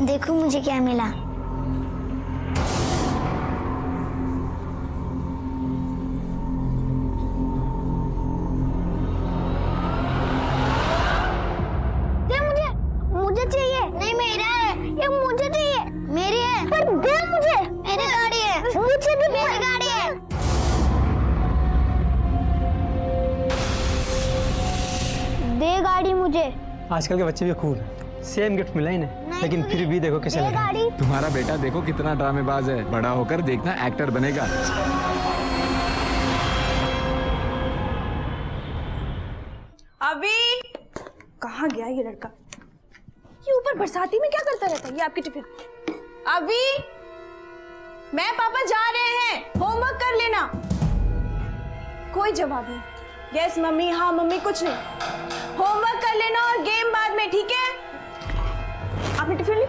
देखो मुझे क्या मिला। दे मुझे, मुझे चाहिए। नहीं मेरा है। ये मुझे चाहिए। मेरी है। पर दे मुझे। मेरी गाड़ी है। मुझे भी मेरी गाड़ी है। दे गाड़ी मुझे। आजकल के बच्चे भी खूब हैं। सेम गिफ्ट मिला इन्हें, लेकिन फिर भी देखो कैसे लग रहा है। तुम्हारा बेटा देखो कितना ड्रामेबाज है, बड़ा होकर देखना एक्टर बनेगा। अभी कहाँ गया ये लड़का? ये ऊपर बरसाती में क्या करता रहता है? ये आपकी टिफिन। अभी मैं पापा जा रहे हैं, होमवर्क कर लेना। कोई जवाब नहीं। यस मम्मी, हाँ मम्मी, कुछ नहीं। होमवर्क कर लेना और गेम बाद में, ठीक है? आपने टिफिन ली?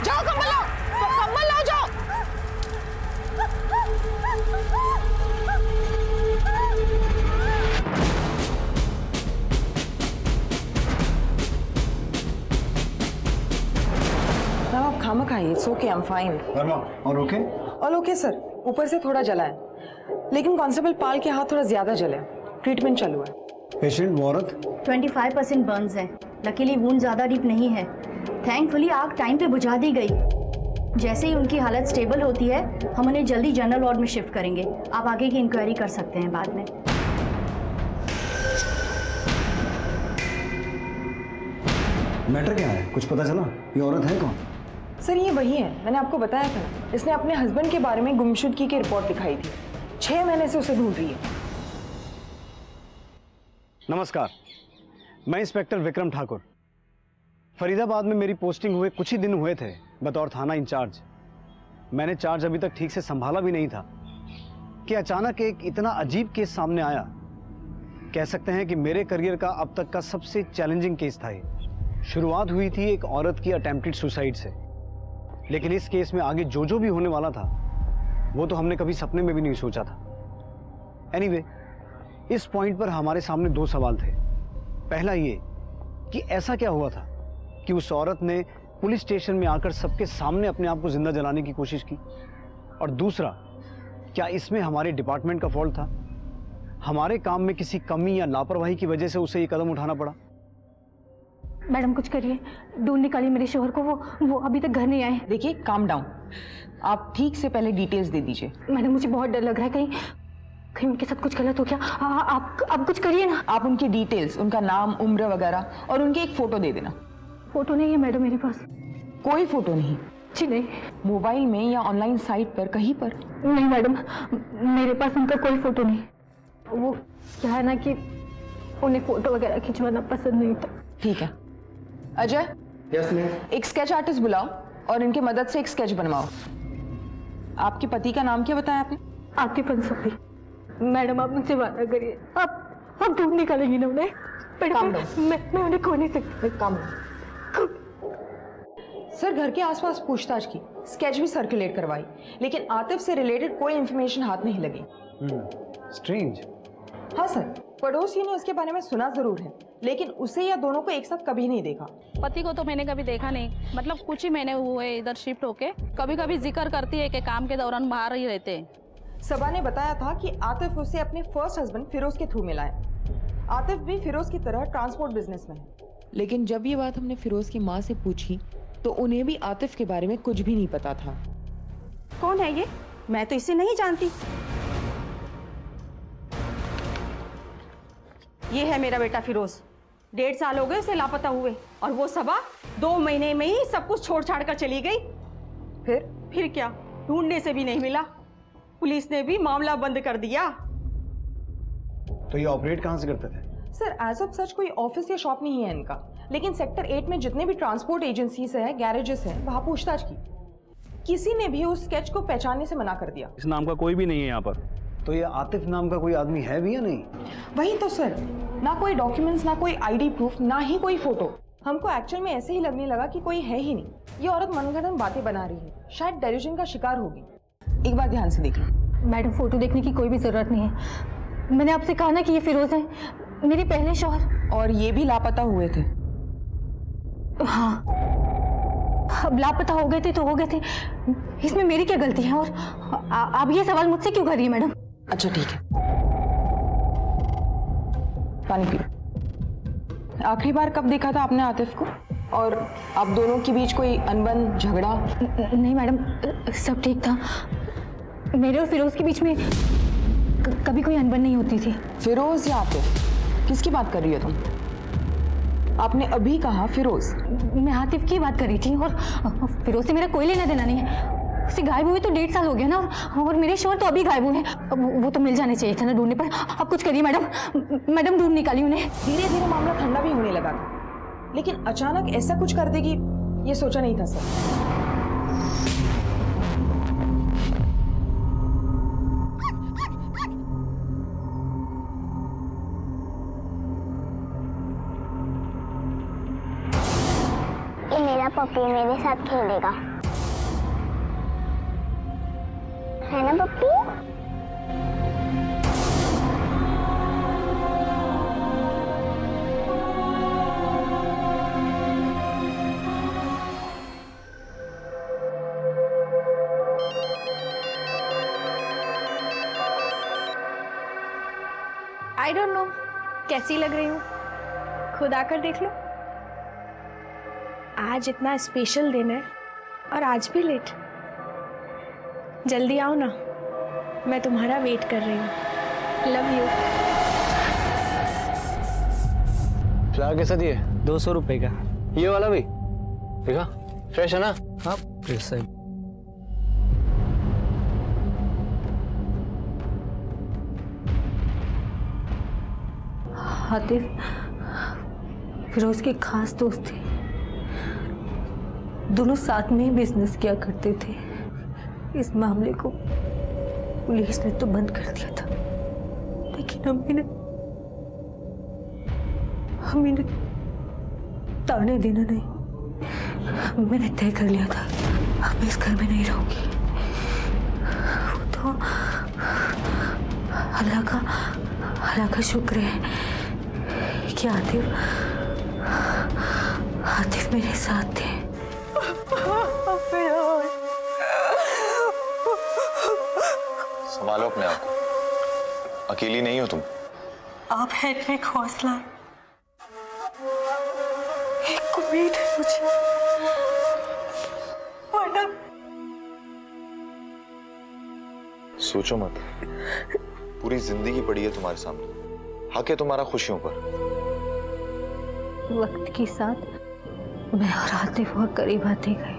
जाओ कंबल लाओ, कंबल लाओ, जाओ। मैम आप खामा खाइए, it's okay, I am fine. और ओके? ऑल ओके सर, ऊपर से थोड़ा जला है, लेकिन कांस्टेबल पाल के हाथ थोड़ा ज्यादा जले, ट्रीटमेंट चालू है। पेशेंट वो औरत 25% बर्न्स है। लकीली वुंड ज़्यादा डीप नहीं है। थैंकफुली आग टाइम पे बुझा दी गई। जैसे ही उनकी हालत स्टेबल होती है हम उन्हें जल्दी जनरल वार्ड में शिफ्ट करेंगे। आप आगे की इंक्वायरी कर सकते हैं बाद में। मैटर क्या है, कुछ पता चला? ये औरत है कौन? सर ये वही है, मैंने आपको बताया था ना, इसने अपने हस्बैंड के बारे में गुमशुदगी की रिपोर्ट दिखाई थी। 6 महीने से उसे ढूंढ रही है। नमस्कार, मैं इंस्पेक्टर विक्रम ठाकुर। फरीदाबाद में मेरी पोस्टिंग हुए कुछ ही दिन हुए थे बतौर थाना इंचार्ज। मैंने चार्ज अभी तक ठीक से संभाला भी नहीं था कि अचानक एक इतना अजीब केस सामने आया। कह सकते हैं कि मेरे करियर का अब तक का सबसे चैलेंजिंग केस था ये। शुरुआत हुई थी एक औरत की अटेम्प्टेड सुसाइड से, लेकिन इस केस में आगे जो भी होने वाला था वो तो हमने कभी सपने में भी नहीं सोचा था। एनीवे, इस पॉइंट पर हमारे सामने 2 सवाल थे। पहला ये कि ऐसा क्या हुआ था कि उस औरत ने पुलिस स्टेशन में आकर सबके सामने अपने आप को जिंदा जलाने की कोशिश की, और दूसरा, क्या इसमें हमारे डिपार्टमेंट का फॉल्ट था? हमारे काम में किसी कमी या लापरवाही की वजह से उसे ये कदम उठाना पड़ा? मैडम कुछ करिए, ढूंढ निकालिए मेरे शोहर को। वो अभी तक घर नहीं आए। देखिए काम डाउन, आप ठीक से पहले डिटेल्स दे दीजिए। मैडम मुझे बहुत डर लग रहा है, कहीं कहीं उनके साथ कुछ गलत हो गया। आप कुछ करिए ना। आप उनकी डिटेल्स, उनका नाम, उम्र वगैरह और उनकी एक फोटो दे देना। फोटो नहीं है मैडम मेरे पास। कोई फोटो नहीं? जी नहीं। मोबाइल में या ऑनलाइन साइट पर कहीं पर? नहीं मैडम, मेरे पास उनका कोई फोटो नहीं। वो क्या है ना कि उन्हें फोटो वगैरह खिंचवाना पसंद नहीं था। ठीक है अजय, यस मैम। एक स्केच आर्टिस्ट बुलाओ और इनकी मदद से एक स्केच बनवाओ। आपके पति का नाम क्या बताया आपने? आतिफ अंसारी। मैडम आप मुझसे वादा करिए, आप ढूंढ निकालेंगी ना उन्हें? काम मैं उन्हें खो नहीं सकती। काम सर, घर के आसपास पूछताछ की, स्केच भी सर्कुलेट करवाई, लेकिन आतिफ से रिलेटेड कोई इंफॉर्मेशन हाथ नहीं लगी। स्ट्रेंज। हाँ सर, पड़ोसी ने उसके बारे में सुना जरूर है, लेकिन उसे या दोनों को एक साथ कभी नहीं देखा। पति को तो मैंने कभी देखा नहीं, मतलब कुछ ही महीने हुए इधर शिफ्ट होके। कभी कभी जिक्र करती है कि काम के दौरान बाहर ही रहते हैं। सबा ने बताया था कि आतिफ उसे अपने फर्स्ट हस्बैंड फिरोज के थ्रू मिला है। आतिफ भी फिरोज की तरह ट्रांसपोर्ट बिजनेस में है, लेकिन जब ये बात हमने फिरोज की माँ से पूछी तो उन्हें भी आतिफ के बारे में कुछ भी नहीं पता था। कौन है ये? मैं तो इसे नहीं जानती। ये है मेरा बेटा फिरोज। 1.5 साल हो गए उसे लापता हुए, और वो सबा 2 महीने में ही सब कुछ छोड़ छाड़ कर चली गई। फिर क्या, ढूंढने से भी नहीं मिला। पुलिस ने भी मामला बंद कर दिया। तो ये ऑपरेट कहाँ से करते थे? सर, एज ऑफ सच कोई ऑफिस या शॉप नहीं है इनका, लेकिन सेक्टर 8 में जितने भी ट्रांसपोर्ट एजेंसीज है, गैरेजेस हैं, वहां पूछताछ की। किसी ने भी उस स्केच को पहचानने से मना कर दिया। इस नाम का कोई भी नहीं है यहाँ पर। तो ये आतिफ नाम का कोई आदमी है भी या नहीं? वही तो सर, ना कोई डॉक्यूमेंट्स, ना कोई आईडी प्रूफ, ना ही कोई फोटो। हमको एक्चुअल में ऐसे ही लगने लगा कि कोई है ही नहीं। ये औरत मनगढ़ंत बातें बना रही है, शायद डेल्यूजन का शिकार होगी। एक बार ध्यान से देख लो। मैडम फोटो देखने की कोई भी जरूरत नहीं है। मैंने आपसे कहा ना कि ये फिरोज है, मेरे पहले शौहर। और ये भी लापता हुए थे? हाँ, अब लापता हो गए थे तो हो गए थे, इसमें मेरी क्या गलती है? और आप ये सवाल मुझसे क्यों कर रही है मैडम? अच्छा ठीक है, पानी पियो। आखिरी बार कब देखा था आपने आतिफ को? और आप दोनों के बीच कोई अनबन, झगड़ा? नहीं मैडम, सब ठीक था। मेरे और फिरोज के बीच में कभी कोई अनबन नहीं होती थी। फिरोज या आतिफ, किसकी बात कर रही हो तुम? आपने अभी कहा फिरोज। मैं आतिफ की बात कर रही थी, और फिरोज से मेरा कोई लेना देना नहीं है। उसे गायब हुए तो 1.5 साल हो गया ना, और मेरे शोहर तो अभी गायब हुए हैं। वो तो मिल जाने चाहिए था ना ढूंढने पर। आप कुछ करिए मैडम, मैडम ढूंढ निकाली उन्हें। धीरे धीरे मामला ठंडा भी होने लगा था, लेकिन अचानक ऐसा कुछ कर देगी ये सोचा नहीं था सर। ये मेरा पप्पी मेरे साथ खेलेगा, है ना पप्पी? आई डोंट नो कैसी लग रही हूँ, खुद आकर देख लो। आज इतना स्पेशल दिन है और आज भी लेट। जल्दी आओ ना, मैं तुम्हारा वेट कर रही हूँ। Love you. फ्लावर कैसा दिए? 200 रुपए का। ये वाला भी देखा, फ्रेश है ना? हाँ फ्रेश है। आतिफ फिरोज के खास दोस्त थे, दोनों साथ में ही बिजनेस किया करते थे। इस मामले को पुलिस ने तो बंद कर दिया था, लेकिन हमें ताने देना नहीं। मैंने तय कर लिया था अब इस घर में नहीं रहूंगी। वो तो अल्लाह का शुक्र है कि आतिफ मेरे साथ थे। संभालो अपने आप को, अकेली नहीं हो तुम। आप हैं एक हौसला, एक उम्मीद है मुझे, सोचो मत, पूरी जिंदगी पड़ी है तुम्हारे सामने, हक है तुम्हारा खुशियों पर। वक्त के साथ मैं और आतिफ बहुत करीब आते गए।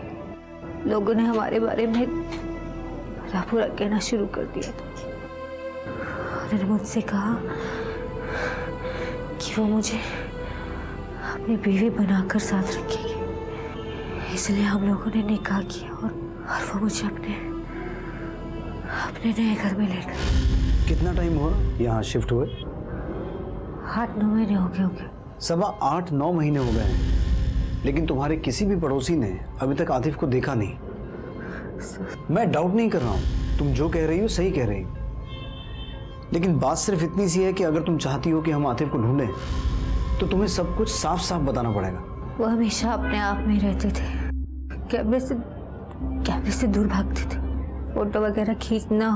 लोगों ने हमारे बारे में बुरा कहना शुरू कर दिया था। उन्होंने मुझसे कहा कि वो मुझे अपनी बीवी बनाकर साथ रखेगी, इसलिए हम लोगों ने निकाह किया और वो मुझे अपने नए घर में ले गए। कितना टाइम हुआ यहाँ शिफ्ट हुए? 8-9 महीने हो गए होंगे। 8-9 महीने हो गए हैं, लेकिन तुम्हारे किसी भी पड़ोसी ने अभी तक आतिफ को देखा नहीं। मैं डाउट नहीं कर रहा हूँ, तुम जो कह रही हो सही कह रही हो, लेकिन बात सिर्फ इतनी सी है कि अगर तुम चाहती हो कि हम आतिफ को ढूंढें तो तुम्हें सब कुछ साफ साफ बताना पड़ेगा। वो हमेशा अपने आप में रहते थे, कैमरे से दूर भागते थे। फोटो वगैरह खींचना,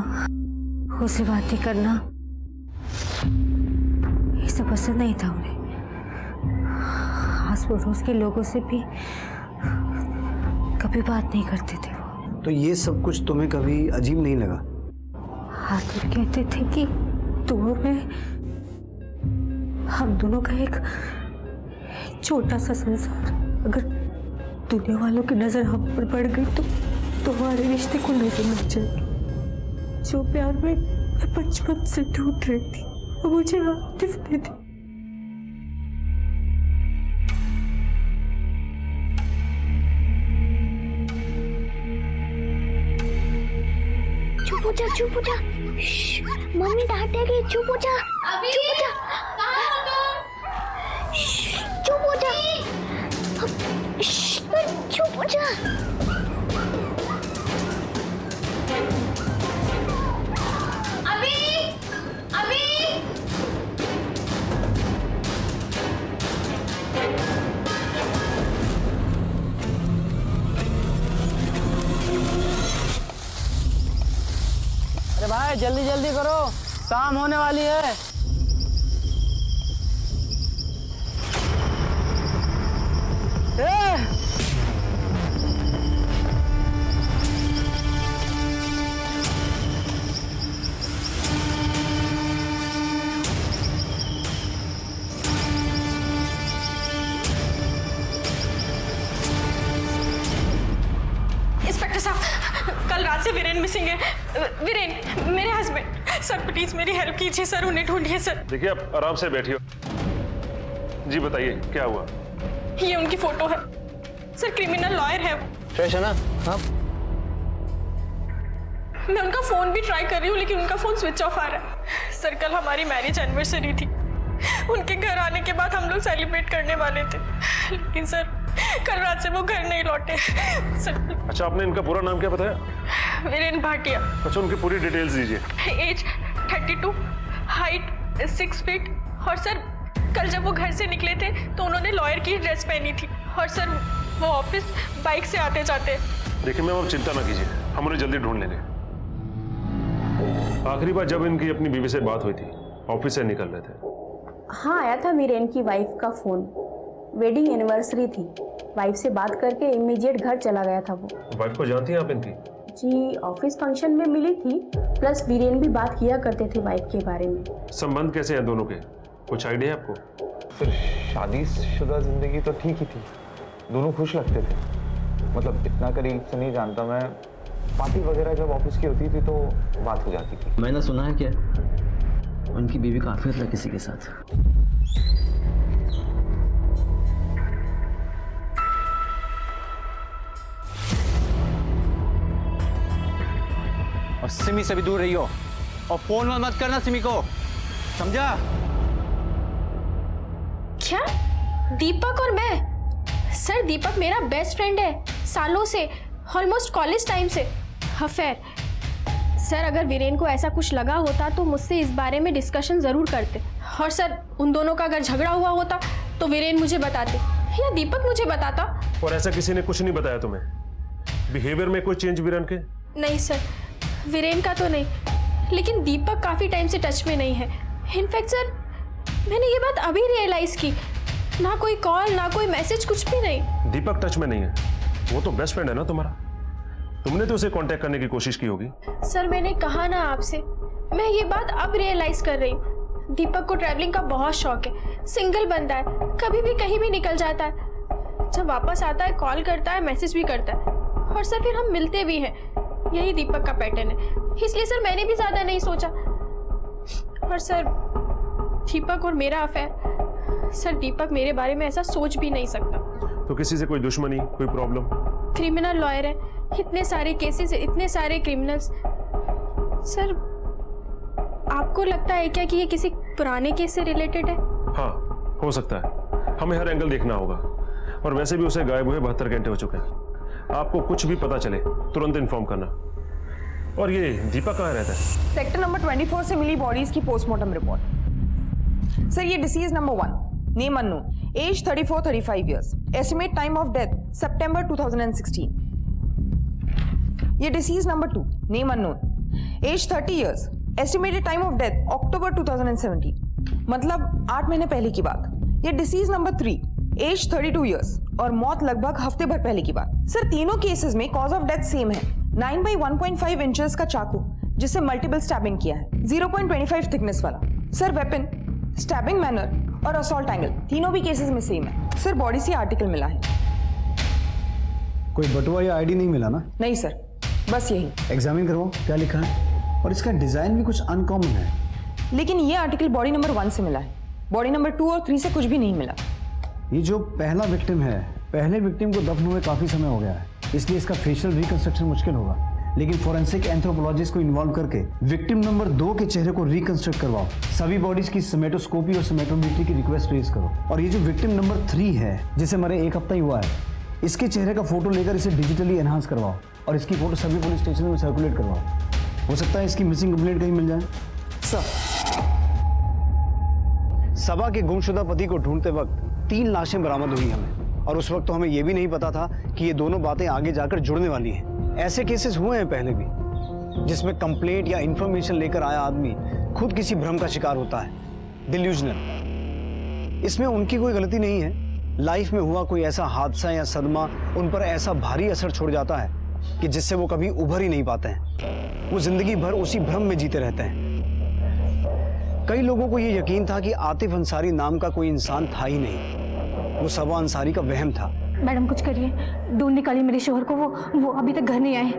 उससे बातें करना, ये सब पसंद नहीं था उन्हें। आस पड़ोस के लोगों से भी कभी बात नहीं करते थे वो। तो ये सब कुछ तुम्हें कभी अजीब नहीं लगा? आतिफ कहते थे कि तुम और मैं, हम दोनों का एक छोटा सा संसार, अगर दुनिया वालों की नजर हम पर पड़ गई तो हमारे रिश्ते को नजर लग जाएगी। जो प्यार में मैं बचपन से ढूंढ रही थी वो मुझे आतिफ ने दी। चुप हो जा, चुप हो जा। मम्मी डांटेगी, चुप हो जा। चुप हो जा, चुप हो जा, चुप हो जा। अरे भाई जल्दी जल्दी करो, शाम होने वाली है। इंस्पेक्टर साहब, कल रात से वीरेन मिसिंग है। वीरेन मेरे हस्बैंड। सर प्लीज मेरी हेल्प कीजिए सर, उन्हें ढूंढिए सर। देखिए आप आराम से बैठिए। जी बताइए क्या हुआ? ये उनकी फोटो है सर, क्रिमिनल लॉयर है वो। फ्रेश है ना? हाँ। मैं उनका फोन भी ट्राई कर रही हूँ लेकिन उनका फोन स्विच ऑफ आ रहा है। सर कल हमारी मैरिज एनिवर्सरी थी, उनके घर आने के बाद हम लोग सेलिब्रेट करने वाले थे, लेकिन सर कल रात से वो घर नहीं लौटे सर। अच्छा, आपने इनका पूरा नाम क्या बताया? वीरेन भाटिया। अच्छा, उनकी पूरी डिटेल्स दीजिए। एज 32, हाइट 6 फीट, और सर कल जब वो घर से निकले थे तो उन्होंने लॉयर की ड्रेस पहनी थी, और सर वो ऑफिस बाइक से आते जाते। देखिए मैम, आप चिंता ना कीजिए, हम उन्हें जल्दी ढूंढ लेंगे। आखिरी बार जब इनकी अपनी बीवी से बात हुई थी, ऑफिस से निकल रहे थे। हाँ, आया था वीरेन की वाइफ का फोन, वेडिंग एनिवर्सरी थी, वाइफ से बात करके इमीडिएट घर चला गया था वो। वाइफ को जानती हैं आप इनकी? जी, ऑफिस फंक्शन में मिली थी, प्लस वीरेन भी बात किया करते थे वाइफ के बारे में। संबंध कैसे हैं दोनों के, कुछ आइडिया है आपको? फिर शादीशुदा जिंदगी तो ठीक ही थी, दोनों खुश लगते थे। मतलब इतना करीब से नहीं जानता मैं, पार्टी वगैरह जब ऑफिस की होती थी तो बात हो जाती थी। मैंने सुना है क्या उनकी बीवी का अफेयर था किसी के साथ। और सिमी से भी दूर रही हो, और फोन मत करना सिमी को, समझा? क्या? दीपक और मैं? सर दीपक मेरा बेस्ट फ्रेंड है सालों से, ऑलमोस्ट कॉलेज टाइम से। अफेयर? सर अगर वीरेन को ऐसा कुछ लगा होता तो मुझसे इस बारे में डिस्कशन जरूर करते, और सर उन दोनों का अगर झगड़ा हुआ होता तो वीरेन मुझे बताते या दीपक मुझे बताता। और ऐसा किसी ने कुछ नहीं बताया तुम्हें? बिहेवियर में कोई चेंज वीरेन के? नहीं सर, वीरेन का तो नहीं, लेकिन दीपक काफी टाइम से टच में नहीं है। इनफैक्ट सर मैंने ये बात अभी रियलाइज की, ना कोई कॉल ना कोई मैसेज, कुछ भी नहीं। दीपक टच में नहीं है? वो तो बेस्ट फ्रेंड है ना तुम्हारा। तुमने तो उसे कांटेक्ट करने की कोशिश की होगी। सर मैंने कहा ना आपसे, मैं ये बात अब रियलाइज कर रही हूँ। दीपक को ट्रैवलिंग का बहुत शौक है, सिंगल बंदा है, कभी भी कहीं भी निकल जाता है। जब वापस आता है कॉल करता है, मैसेज भी करता है, और सर फिर हम मिलते भी हैं। यही दीपक का पैटर्न है, इसलिए सर मैंने भी ज्यादा नहीं सोचा। और सर दीपक और मेरा अफेयर, सर दीपक मेरे बारे में ऐसा सोच भी नहीं सकता। तो किसी से कोई दुश्मनी, कोई प्रॉब्लम? क्रिमिनल लॉयर है, इतने सारे केसेस, इतने सारे क्रिमिनल्स। सर आपको लगता है क्या कि ये किसी पुराने केस से रिलेटेड है? हाँ, हो सकता है। हमें हर एंगल देखना होगा। और वैसे भी उसे गायब हुए 72 घंटे हो चुके हैं। आपको कुछ भी पता चले तुरंत इन्फॉर्म करना। और ये दीपक कहाँ रहता है? सेक्टर नंबर 24 से मिली बॉडीज की पोस्टमार्टम रिपोर्ट। सर ये deceased number 1, name unknown, age 34-35 years, estimate time of death सितंबर 2016। ये deceased number 2, name unknown, age 30 years, estimated time of death अक्टूबर 2017, मतलब 8 महीने पहले की बात। ये डिसीज नंबर 3, एज 32 इयर्स, और मौत लगभग हफ्ते भर पहले की बात। सर तीनों केसेस में कॉज ऑफ डेथ सेम है, 9x1.5 इंचेस का चाकू जिससे मल्टीपल स्टैबिंग किया है, 0.25 थिकनेस वाला। सर वेपन, स्टैबिंग मैनर और असॉल्ट एंगल तीनों भी केसेस में सेम है। सर बॉडी से आर्टिकल मिला है। कोई बटुआ या आईडी नहीं मिला ना? नहीं सर, बस यही। एग्जामिन करवाओ क्या लिखा है। और इसका डिजाइन भी कुछ अनकॉमन है। लेकिन ये आर्टिकल बॉडी नंबर 1 से मिला है, बॉडी नंबर 2 और 3 से कुछ भी नहीं मिला। ये जो पहला विक्टिम है, पहले विक्टिम को दफन हुए काफी समय हो गया है, इसलिए इसका फेशियल रिकंस्ट्रक्शन मुश्किल होगा। लेकिन फोरेंसिक एंथ्रोपोलॉजिस्ट को इन्वॉल्व करके विक्टिम नंबर 2 के चेहरे को रिकंस्ट्रक्ट करवाओ। सभी बॉडीज की सोमेटोस्कोपी और सोमेटोमेट्री की रिक्वेस्ट रेज करो। और ये जो विक्टिम नंबर 3 है, जिसे मरे 1 हफ्ता ही हुआ है, इसके चेहरे का फोटो लेकर इसे डिजिटली एनहांस करवाओ और इसकी फोटो सभी पुलिस स्टेशन में सर्कुलेट करवाओ। हो सकता है इसकी मिसिंग कंप्लेंट कहीं मिल जाए। सर सबा के गुमशुदा पति को ढूंढते वक्त 3 लाशें बरामद हुई हमें, और उस वक्त तो हमें यह भी नहीं पता था कि ये दोनों बातें आगे जाकर जुड़ने वाली हैं। ऐसे केसेस हुए हैं पहले भी, जिसमें कंप्लेंट या इंफॉर्मेशन लेकर आया आदमी खुद किसी भ्रम का शिकार होता है, डिल्यूजनल। इसमें उनकी कोई गलती नहीं है। लाइफ में हुआ कोई ऐसा हादसा या सदमा उन पर ऐसा भारी असर छोड़ जाता है कि जिससे वो कभी उभर ही नहीं पाते हैं। वो जिंदगी भर उसी भ्रम में जीते रहते हैं। कई लोगों को ये यकीन था कि आतिफ अंसारी नाम का कोई इंसान था ही नहीं, वो सबा अंसारी का वहम था। मैडम कुछ करिए, ढूंढ निकालिए मेरे शोहर को, वो अभी तक घर नहीं आए।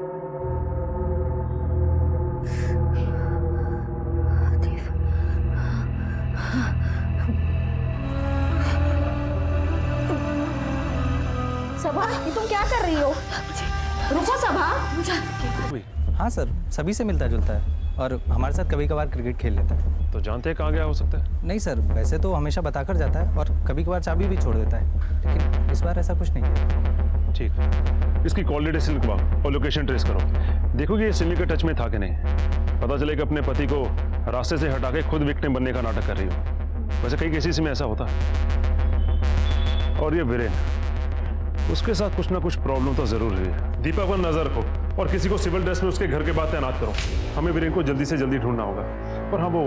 सबा, ये तुम क्या कर रही हो? रुको सबा। हाँ सर, सभी से मिलता जुलता है और हमारे साथ कभी कभार क्रिकेट खेल लेता है। तो जानते हैं कहाँ गया हो सकता है? नहीं सर, वैसे तो हमेशा बताकर जाता है और कभी कभार चाबी भी छोड़ देता है, लेकिन इस बार ऐसा कुछ नहीं है। ठीक, इसकी कॉल डिटेल्स लिखवाओ और लोकेशन ट्रेस करो। देखो कि ये सिमी के टच में था कि नहीं। पता चले कि अपने पति को रास्ते से हटा के खुद विक्टिम बनने का नाटक कर रही हो। वैसे कई केसेस में ऐसा होता है। और ये वीरेन, उसके साथ कुछ ना कुछ प्रॉब्लम तो जरूर है। दीपक पर नजर रखो और किसी को सिविल ड्रेस में उसके घर के बाद तैनात करो। हमें वीरेन को जल्दी से जल्दी ढूंढना होगा। और हाँ, वो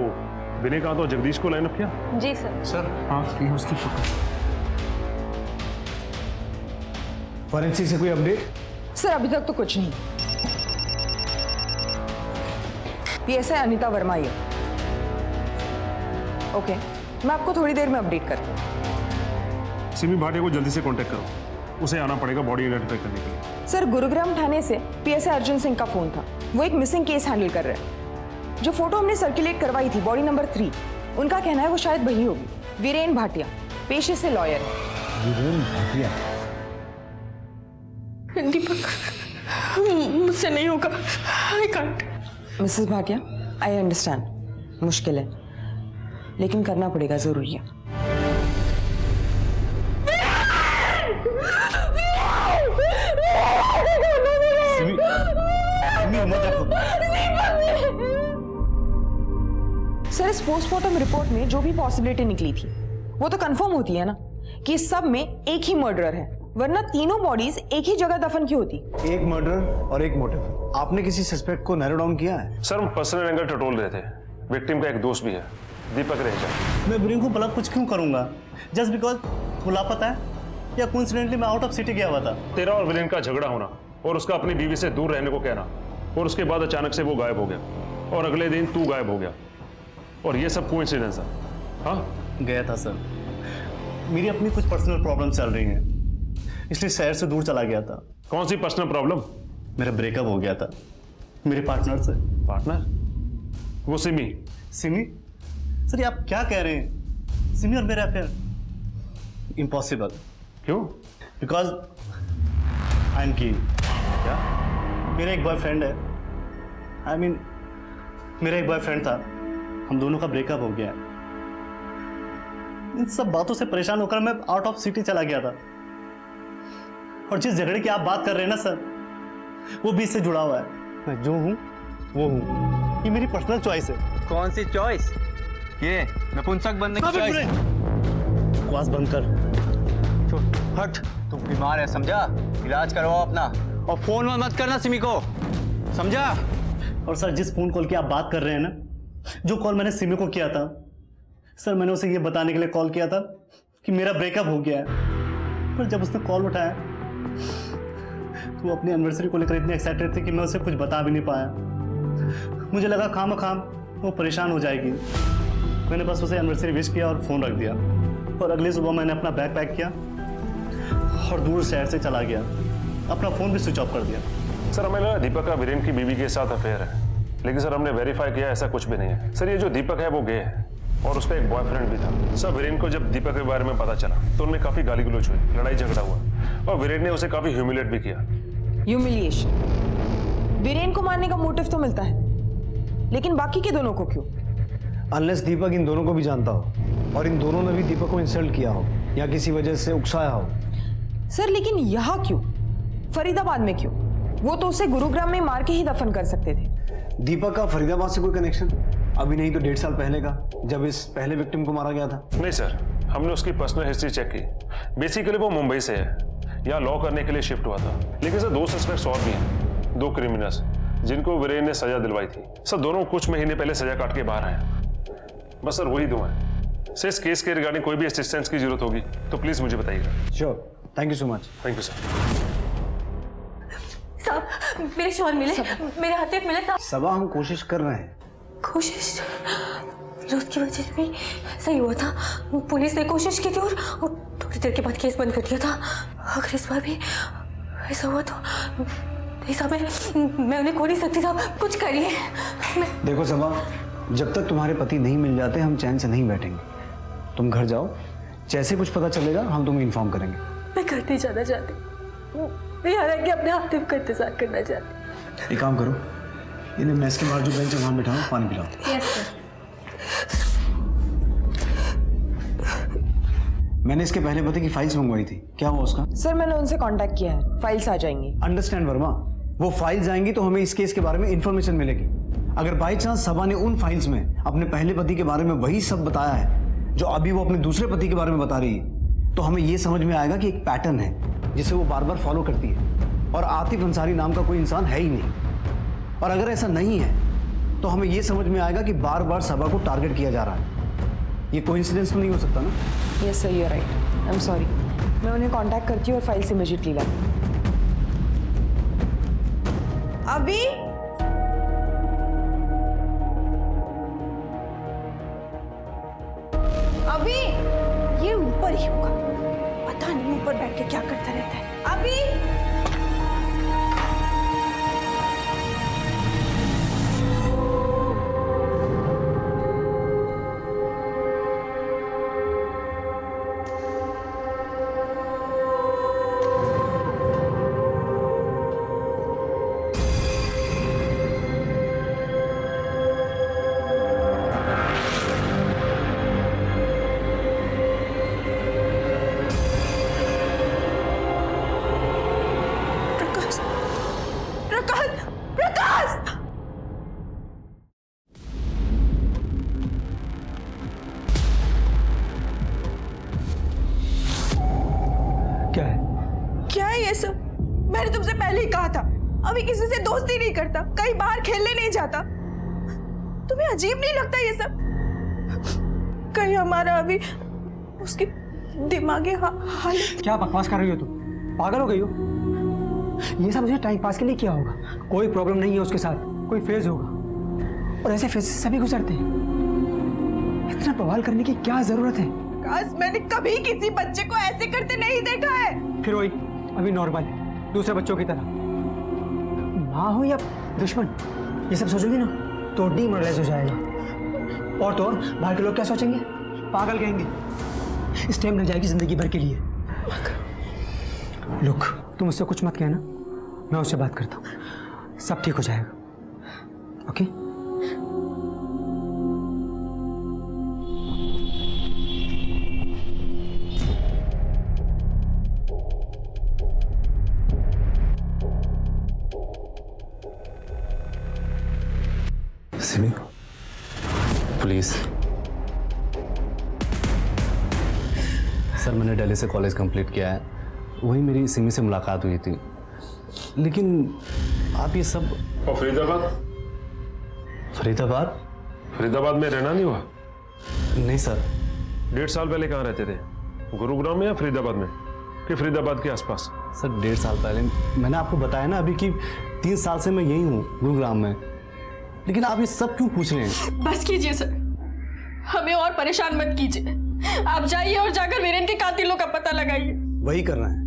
विनय कहा तो जगदीश को लाइन अप किया? जी सर। सर हाँ, ये उसकी फोटो। फॉरेंसिक से कोई अपडेट? सर अभी तक तो कुछ नहीं। पीएसआई अनीता वर्मा ये। ओके, मैं आपको थोड़ी देर में अपडेट करती हूँ। सिमी भाटिया को जल्दी से कांटेक्ट करो, उसे आना पड़ेगा बॉडी आइडेंटिफाई करने के लिए। सर गुरुग्राम थाने से पीएसआई अर्जुन सिंह का फोन था, वो एक मिसिंग केस हैंडल कर रहे हैं। जो फोटो हमने सर्कुलेट करवाई थी बॉडी नंबर 3, उनका कहना है वो शायद वही होगी। वीरेन भाटिया, पेशे से लॉयर है। वीरेन भाटिया? दीपक, मुझसे नहीं होगा, I can't. Mrs Bhatia, I understand, मुश्किल है, लेकिन करना पड़ेगा, जरूरी है। सर इस पोस्टमार्टम रिपोर्ट में जो भी पॉसिबिलिटी निकली थी वो तो कंफर्म होती है ना कि इस सब में एक ही मर्डरर है, वरना तीनों बॉडीज एक ही जगह दफन क्यों होती? एक मर्डर और एक मोटिव। आपने किसी सस्पेक्ट को नैरो डाउन किया है? सर हम पर्सनल एंगल टटोल रहे थे। विक्टिम का एक दोस्त भी है, दीपक रहेजा। मैं वीरेन को भला कुछ क्यों करूंगा? जस्ट बिकॉज वो लापता है या कोइंसिडेंटली मैं आउट ऑफ सिटी गया हुआ था। तेरा और वीरेन का झगड़ा होना और उसका अपनी बीवी से दूर रहने को कहना, और उसके बाद अचानक से वो गायब हो गया और अगले दिन तू गायब हो गया, और ये सब कोइंसिडेंस है। हाँ गया था सर, मेरी अपनी कुछ पर्सनल प्रॉब्लम चल रही हैं, इसलिए शहर से दूर चला गया था। कौन सी पर्सनल प्रॉब्लम? मेरा ब्रेकअप हो गया था मेरे पार्टनर से। पार्टनर? वो सिमी? सिमी? सर ये आप क्या कह रहे हैं? सिमी और मेरा अफेयर? इम्पॉसिबल। क्यों? बिकॉज आई एम की। क्या? मेरा एक बॉयफ्रेंड है, आई मीन मेरा एक बॉयफ्रेंड था, हम दोनों का ब्रेकअप हो गया। इन सब बातों से परेशान होकर मैं आउट ऑफ सिटी चला गया था, और जिस झगड़े की आप बात कर रहे हैं ना सर, वो भी इससे जुड़ा हुआ है। मैं जो हूँ वो हूँ, ये मेरी पर्सनल चॉइस है। कौन सी चॉइस? ये नपुंसक बनने की चॉइस? बकवास बंद कर। हट, तू बीमार है समझा? इलाज करवाओ अपना, और फोन मत करना सिमी को, समझा? और सर जिस फोन कॉल की आप बात कर रहे हैं ना, जो कॉल मैंने सिमी को किया था सर, मैंने उसे ये बताने के लिए कॉल किया था कि मेरा ब्रेकअप हो गया है। पर जब उसने कॉल उठाया तो वो अपनी एनिवर्सरी को लेकर इतने एक्साइटेड थे कि मैं उसे कुछ बता भी नहीं पाया। मुझे लगा खाम वो परेशान हो जाएगी। मैंने बस उसे एनिवर्सरी विश किया और फ़ोन रख दिया, और अगली सुबह मैंने अपना बैग पैक किया और दूर शहर से चला गया, अपना फ़ोन भी स्विच ऑफ कर दिया। सर हमें लगा दीपक का वीरेन की बीवी के साथ अफेयर है, लेकिन सर हमने वेरीफाई किया ऐसा कुछ भी नहीं है। सर ये जो दीपक है वो गे है, और उसका एक बॉयफ्रेंड भी था। सर वीरेन को जब दीपक के बारे में पता चला तो उनमें काफी गाली गलौज हुई, लड़ाई झगड़ा हुआ, और वीरेन ने उसे काफी ह्यूमिलेट भी किया। ह्यूमिलिएशन? वीरेन को मारने का मोटिव तो मिलता है, लेकिन बाकी के दोनों को क्यों? अनलेस दीपक इन दोनों को भी जानता हो, और इन दोनों ने भी दीपक को इंसल्ट किया हो या किसी वजह से उकसाया हो। सर लेकिन यहाँ क्यों? फरीदाबाद में क्यों? वो तो उसे गुरुग्राम में मार के ही दफन कर सकते थे। दीपक का फरीदाबाद से कोई कनेक्शन? अभी नहीं तो 1.5 साल पहले का, जब इस पहले विक्टिम को मारा गया था। नहीं सर, हमने उसकी पर्सनल हिस्ट्री चेक की। बेसिकली वो मुंबई से है, यहाँ लॉ करने के लिए शिफ्ट हुआ था। लेकिन सर 2 सस्पेक्ट्स और भी हैं, 2 क्रिमिनल्स जिनको वीरेन ने सजा दिलवाई थी। सर दोनों कुछ महीने पहले सजा काट के बाहर आए। बस सर वही 2 हैं। सर इस केस के रिगार्डिंग कोई भी असिस्टेंस की जरूरत होगी तो प्लीज मुझे बताइएगा। Sure, thank you so much. Thank you sir. साहब मेरे शॉल मिले, मेरे हाथे मिले साहब। सबा हम कोशिश कर रहे हैं। कोशिश? फिरोज की वजह से भी सही हुआ था, पुलिस ने कोशिश की थी और थोड़ी देर के बाद केस बंद कर दिया था। अगर इस बार भी ऐसा हुआ तो साहब मैं उन्हें खो नहीं सकती साहब, कुछ करिए। देखो सबा, जब तक तुम्हारे पति नहीं मिल जाते हम चैन से नहीं बैठेंगे। तुम घर जाओ, जैसे कुछ पता चलेगा हम तुम्हें इन्फॉर्म करेंगे। मैं घर नहीं जाना चाहती, मैं यहाँ रह के अपने हाथ का इंतजार करना चाहती। एक काम करो, इन्हें मेस के बाहर जो बेंच है वहां बिठाओ, पानी पिलाओ। Yes sir. मैंने इसके पहले पति की फाइल्स मंगवाई थी, क्या हुआ उसका? सर मैंने उनसे कांटेक्ट किया है, फाइल्स आ जाएंगी। अंडरस्टैंड वर्मा, वो फाइल्स आएंगी तो हमें इस केस के बारे में इंफॉर्मेशन मिलेगी। अगर बाई चांस सबा ने उन फाइल्स में अपने पहले पति के बारे में वही सब बताया है जो अभी वो अपने दूसरे पति के बारे में बता रही है, तो हमें ये समझ में आएगा कि एक पैटर्न है जिसे वो बार बार फॉलो करती है, और आतिफ अंसारी नाम का कोई इंसान है ही नहीं। और अगर ऐसा नहीं है तो हमें ये समझ में आएगा कि बार बार सबा को टारगेट किया जा रहा है। ये कोइंसिडेंस तो नहीं हो सकता ना? Yes sir, you are right. I am sorry, मैं उन्हें कांटेक्ट करती हूँ और फाइल्स इमीडिएटली लाती हूँ। अभी अभी ये ऊपर ही होगा, पता नहीं ऊपर बैठ के क्या करता रहता है। अभी क्या है ये सब? मैंने तुमसे पहले ही कहा था, अभी किसी से दोस्ती नहीं करता, कहीं बाहर खेलने नहीं जाता। तुम्हें अजीब नहीं लगता ये सब? कहीं हमारा अभी उसकी दिमागी हालत। क्या बकवास कर रही हो तुम? पागल हो गई हो? ये सब उसने टाइम पास के लिए किया होगा। कोई प्रॉब्लम नहीं है उसके साथ, कोई फेज होगा, और ऐसे फेज से सभी गुजरते हैं। इतना बवाल करने की क्या जरूरत है? काश मैंने कभी किसी बच्चे को ऐसे करते नहीं देखा है। फिर वही अभी नॉर्मल दूसरे बच्चों की तरह, माँ हो या दुश्मन, ये सब सोचोगी ना तो डीमोरलाइज हो जाएगा। और तो और बाहर के लोग क्या सोचेंगे? पागल कहेंगे। इस टाइम लग जाएगी जिंदगी भर के लिए। लुक, तुम उससे कुछ मत कहना, मैं उससे बात करता हूँ, सब ठीक हो जाएगा। ओके? सिमी, प्लीज। सर, मैंने दिल्ली से कॉलेज कंप्लीट किया है, वहीं मेरी सिमी से मुलाकात हुई थी, लेकिन आप ये सब। और फरीदाबाद? फरीदाबाद में रहना नहीं हुआ? नहीं सर। 1.5 साल पहले कहाँ रहते थे? गुरुग्राम में या फरीदाबाद में, कि फरीदाबाद के आसपास? सर 1.5 साल पहले मैंने आपको बताया ना अभी कि 3 साल से मैं यही हूँ गुरुग्राम में, लेकिन आप ये सब क्यों पूछ रहे हैं? बस कीजिए सर, हमें और परेशान मत कीजिए। आप जाइए और जाकर वीरेन के कातिलों का पता लगाइए। वही कर रहे हैं।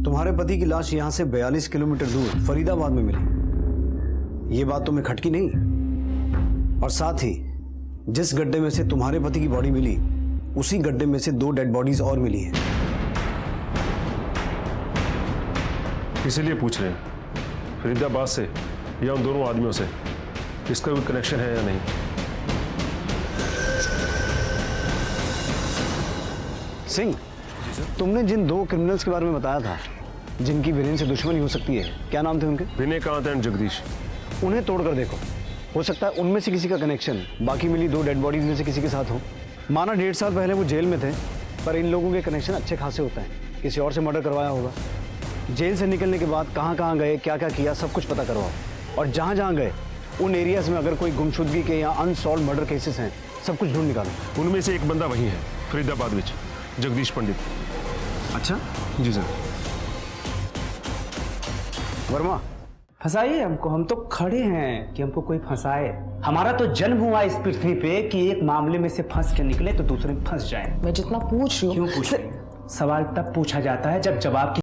तुम्हारे पति की लाश यहां से 42 किलोमीटर दूर फरीदाबाद में मिली, ये बात तुम्हें खटकी नहीं? और साथ ही जिस गड्ढे में से तुम्हारे पति की बॉडी मिली, उसी गड्ढे में से 2 डेड बॉडीज और मिली हैं। इसीलिए पूछ रहे हैं फरीदाबाद से या उन दोनों आदमियों से इसका कोई कनेक्शन है या नहीं। सिंह, तुमने जिन 2 क्रिमिनल्स के बारे में बताया था जिनकी वीरेन से दुश्मनी हो सकती है, क्या नाम थे उनके? विनयकांत एंड जगदीश। उन्हें तोड़कर देखो, हो सकता है उनमें से किसी का कनेक्शन बाकी मिली 2 डेड बॉडीज में से किसी के साथ हो। माना 1.5 साल पहले वो जेल में थे, पर इन लोगों के कनेक्शन अच्छे खासे होते हैं, किसी और से मर्डर करवाया होगा। जेल से निकलने के बाद कहाँ कहाँ गए, क्या क्या किया, सब कुछ पता करवाओ, और जहाँ जहाँ गए उन एरियाज में अगर कोई गुमशुदगी के या अनसॉल्व मर्डर केसेस हैं, सब कुछ ढूंढ निकालो। उनमें से एक बंदा वही है फरीदाबाद में, जगदीश पंडित। अच्छा जी सर। वर्मा, फंसाइए हमको, हम तो खड़े हैं कि हमको कोई फंसाए। हमारा तो जन्म हुआ इस पृथ्वी पे कि एक मामले में से फंस के निकले तो दूसरे में फंस जाए। मैं जितना पूछ रही हूँ, क्यों पूछ? सवाल तब पूछा जाता है जब जवाब की